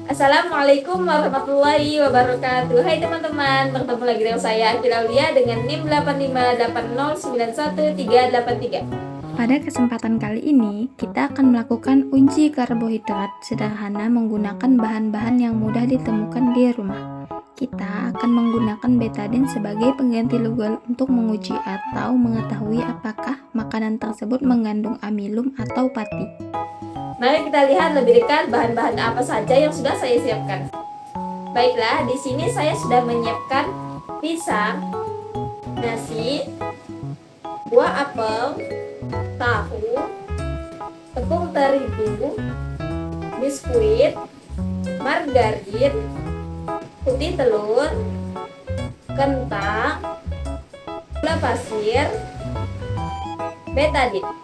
Assalamualaikum warahmatullahi wabarakatuh. Hai teman-teman, bertemu lagi dengan saya Akila Aulia dengan NIM 8580911383. Pada kesempatan kali ini, kita akan melakukan uji karbohidrat sederhana menggunakan bahan-bahan yang mudah ditemukan di rumah. Kita akan menggunakan betadine sebagai pengganti lugol untuk menguji atau mengetahui apakah makanan tersebut mengandung amilum atau pati. Mari kita lihat lebih dekat bahan-bahan apa saja yang sudah saya siapkan. Baiklah, di sini saya sudah menyiapkan pisang, nasi, buah apel, tahu, tepung terigu, biskuit, margarin, putih telur, kentang, gula pasir, betadine.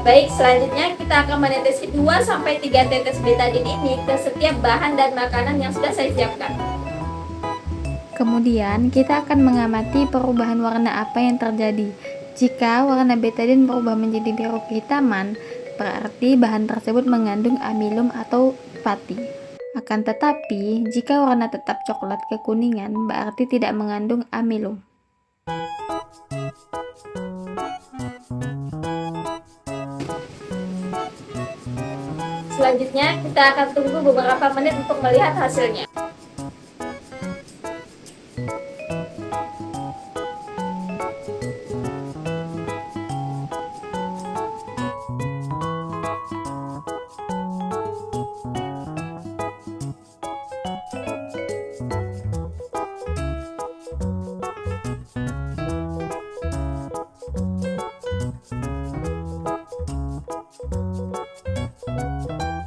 Baik, selanjutnya kita akan menetesi 2-3 tetes betadine ini ke setiap bahan dan makanan yang sudah saya siapkan. Kemudian, kita akan mengamati perubahan warna apa yang terjadi. Jika warna betadine berubah menjadi biru kehitaman, berarti bahan tersebut mengandung amilum atau pati. Akan tetapi, jika warna tetap coklat kekuningan, berarti tidak mengandung amilum. Selanjutnya, kita akan tunggu beberapa menit untuk melihat hasilnya.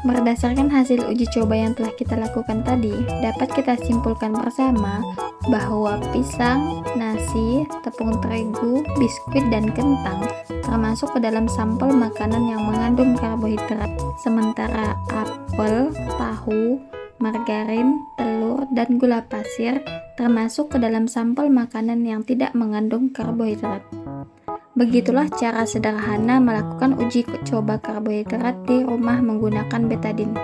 Berdasarkan hasil uji coba yang telah kita lakukan tadi, dapat kita simpulkan bersama bahwa pisang, nasi, tepung terigu, biskuit, dan kentang termasuk ke dalam sampel makanan yang mengandung karbohidrat, sementara apel, tahu, margarin, telur, dan gula pasir termasuk ke dalam sampel makanan yang tidak mengandung karbohidrat. Begitulah cara sederhana melakukan uji coba karbohidrat di rumah menggunakan betadine.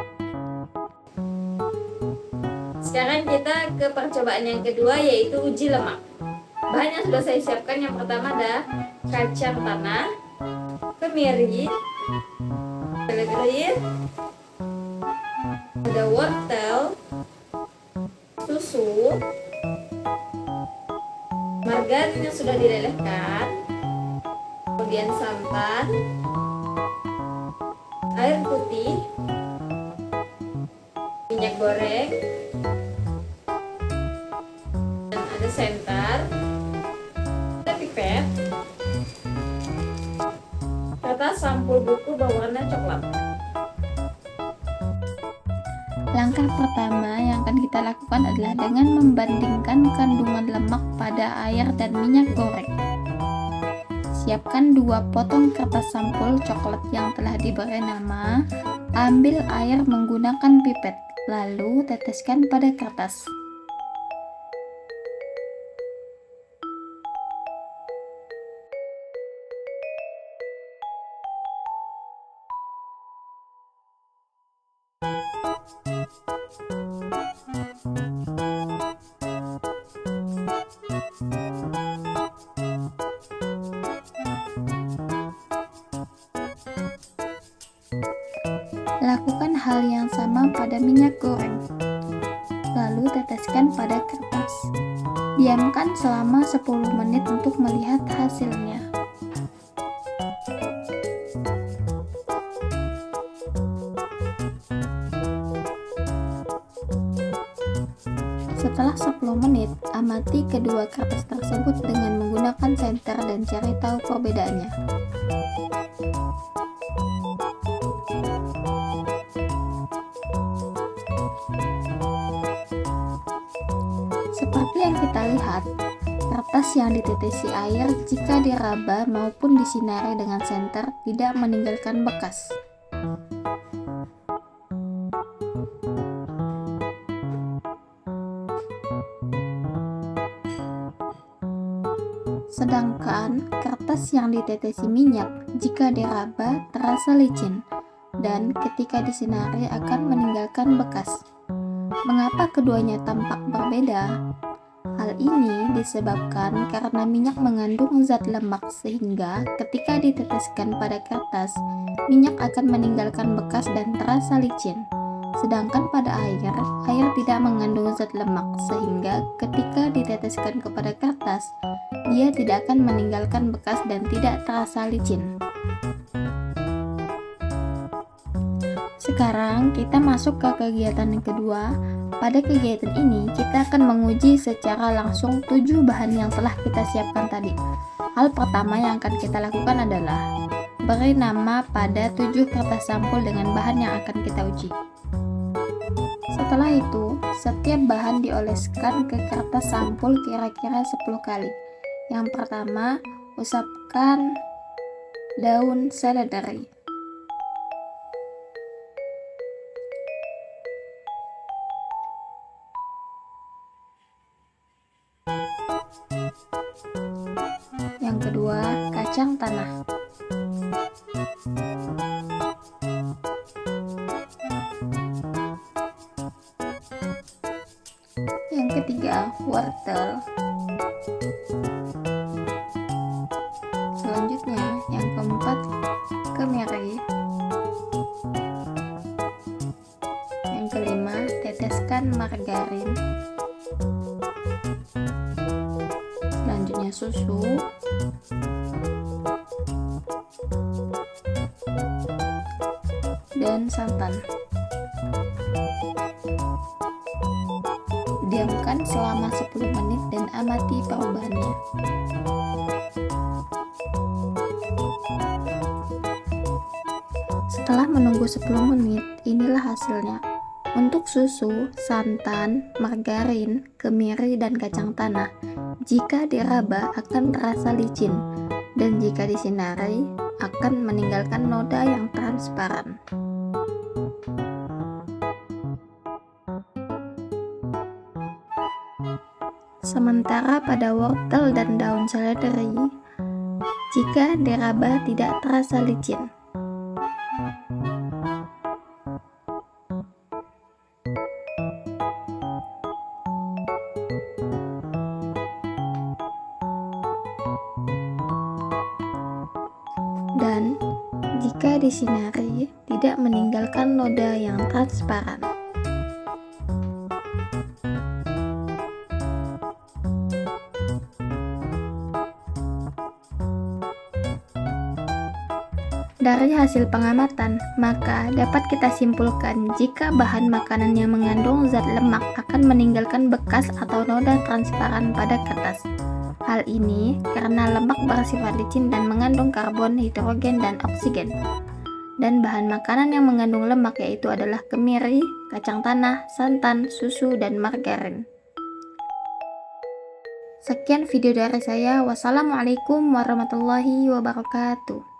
Sekarang kita ke percobaan yang kedua, yaitu uji lemak. Bahan yang sudah saya siapkan yang pertama ada kacang tanah, kemiri, seledri, ada wortel, susu, margarin yang sudah dilelehkan, kemudian santan, air putih, minyak goreng, dan ada sentar, ada pipet, serta sampul buku berwarna coklat. Langkah pertama yang akan kita lakukan adalah dengan membandingkan kandungan lemak pada air dan minyak goreng. Siapkan 2 potong kertas sampul coklat yang telah diberi nama. Ambil air menggunakan pipet, lalu teteskan pada kertas. Lakukan hal yang sama pada minyak goreng, lalu teteskan pada kertas. Diamkan selama 10 menit untuk melihat hasilnya. Setelah 10 menit, amati kedua kertas tersebut dengan menggunakan senter dan cari tahu perbedaannya. Seperti yang kita lihat, kertas yang ditetesi air jika diraba maupun disinari dengan senter tidak meninggalkan bekas. Sedangkan kertas yang ditetesi minyak jika diraba terasa licin, dan ketika disinari akan meninggalkan bekas. Mengapa keduanya tampak berbeda? Hal ini disebabkan karena minyak mengandung zat lemak sehingga ketika diteteskan pada kertas, minyak akan meninggalkan bekas dan terasa licin. Sedangkan pada air tidak mengandung zat lemak sehingga ketika diteteskan kepada kertas, dia tidak akan meninggalkan bekas dan tidak terasa licin. Sekarang kita masuk ke kegiatan yang kedua. Pada kegiatan ini kita akan menguji secara langsung 7 bahan yang telah kita siapkan tadi. Hal pertama yang akan kita lakukan adalah beri nama pada 7 kertas sampul dengan bahan yang akan kita uji. Setelah itu, setiap bahan dioleskan ke kertas sampul kira-kira 10 kali. Yang pertama, usapkan daun seledri. Yang kedua, kacang tanah. Yang ketiga, wortel. Selanjutnya, yang keempat, kemiri. Yang kelima, teteskan margarin. Selanjutnya susu. Dan santan. Diamkan selama 10 menit dan amati perubahannya. Setelah menunggu 10 menit, inilah hasilnya. Untuk susu, santan, margarin, kemiri, dan kacang tanah, jika diraba akan terasa licin, dan jika disinari akan meninggalkan noda yang transparan. Sementara pada wortel dan daun seledri, jika diraba tidak terasa licin. Dan jika disinari tidak meninggalkan noda yang transparan. Dari hasil pengamatan, maka dapat kita simpulkan jika bahan makanan yang mengandung zat lemak akan meninggalkan bekas atau noda transparan pada kertas. Hal ini karena lemak bersifat licin dan mengandung karbon, hidrogen, dan oksigen. Dan bahan makanan yang mengandung lemak yaitu adalah kemiri, kacang tanah, santan, susu, dan margarin. Sekian video dari saya. Wassalamualaikum warahmatullahi wabarakatuh.